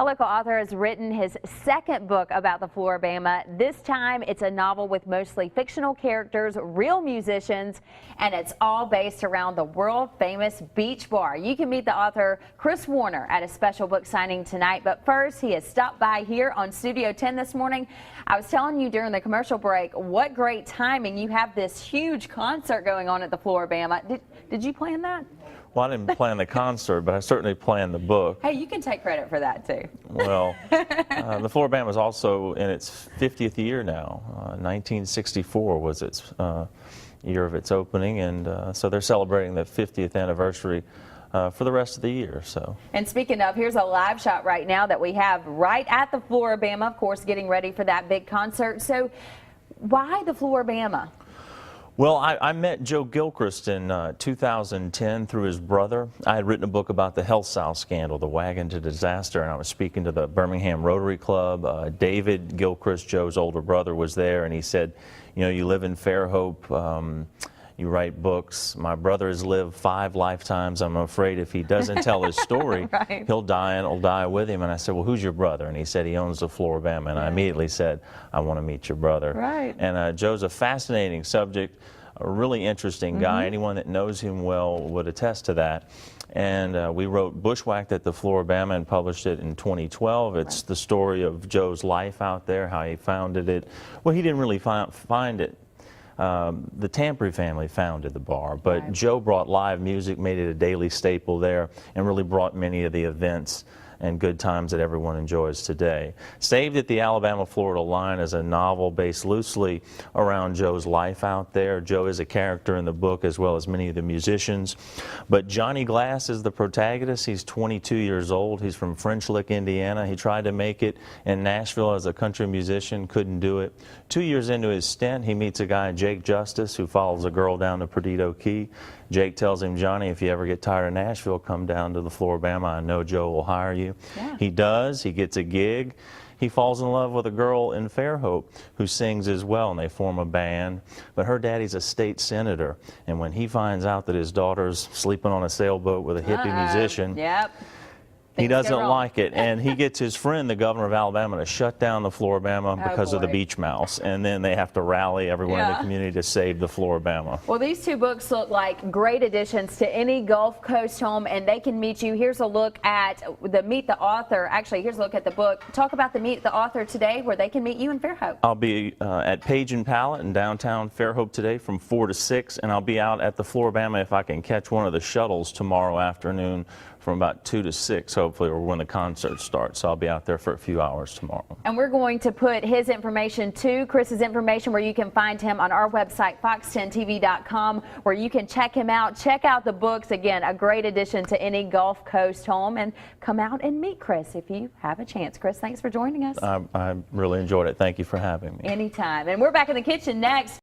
A local author has written his second book about the Flora-Bama. This time it's a novel with mostly fictional characters, real musicians, and it's all based around the world-famous Beach Bar. You can meet the author Chris Warner at a special book signing tonight, but first he has stopped by here on Studio 10 this morning. I was telling you during the commercial break what great timing. You have this huge concert going on at the Flora-Bama. Did you plan that? Well, I didn't plan the concert, but I certainly planned the book. Hey, you can take credit for that, too. Well, the Flora-Bama is also in its 50th year now. 1964 was its year of its opening, and so they're celebrating the 50th anniversary for the rest of the year. And speaking of, here's a live shot right now that we have right at the Flora-Bama, of course, getting ready for that big concert. So why the Flora-Bama? Well, I met Joe Gilchrist in 2010 through his brother. I had written a book about the Health South scandal, the wagon to disaster, and I was speaking to the Birmingham Rotary Club. David Gilchrist, Joe's older brother, was there, and he said, you know, you live in Fairhope, you write books. My brother has lived 5 lifetimes. I'm afraid if he doesn't tell his story, right, he'll die and it'll die with him. And I said, well, who's your brother? And he said he owns the Flora-Bama. And I immediately said, I want to meet your brother. Right. And Joe's a fascinating subject, a really interesting guy. Anyone that knows him well would attest to that. And we wrote Bushwhacked at the Flora-Bama and published it in 2012. It's the story of Joe's life out there, how he founded it. Well, he didn't really find it. The Tampere family founded the bar, but Joe brought live music, made it a daily staple there, and really brought many of the events and good times that everyone enjoys today. Saved at the Alabama-Florida line is a novel based loosely around Joe's life out there. Joe is a character in the book as well as many of the musicians. But Johnny Glass is the protagonist. He's 22 years old. He's from French Lick, Indiana. He tried to make it in Nashville as a country musician, couldn't do it. 2 years into his stint, he meets a guy, Jake Justice, who follows a girl down to Perdido Key. Jake tells him, Johnny, if you ever get tired of Nashville, come down to the Flora-Bama. I know Joe will hire you. Yeah. He does. He gets a gig. He falls in love with a girl in Fairhope who sings as well, and they form a band. But her daddy's a state senator, and when he finds out that his daughter's sleeping on a sailboat with a hippie musician, he doesn't like it, and he gets his friend, the governor of Alabama, to shut down the Flora-Bama because of the beach mouse, and then they have to rally everyone in the community to save the Flora-Bama. Well, these two books look like great additions to any Gulf Coast home, and they can meet you. Here's a look at the Meet the Author. Actually, here's a look at the book. Talk about the Meet the Author today, where they can meet you in Fairhope. I'll be at Page and Pallet in downtown Fairhope today from 4 to 6, and I'll be out at the Flora-Bama if I can catch one of the shuttles tomorrow afternoon from about 2 to 6, hopefully, or when the concert starts. So I'll be out there for a few hours tomorrow. And we're going to put his information too, Chris's information, where you can find him on our website, fox10tv.com, where you can check him out. Check out the books. Again, a great addition to any Gulf Coast home. And come out and meet Chris if you have a chance. Chris, thanks for joining us. I really enjoyed it. Thank you for having me. Anytime. And we're back in the kitchen next.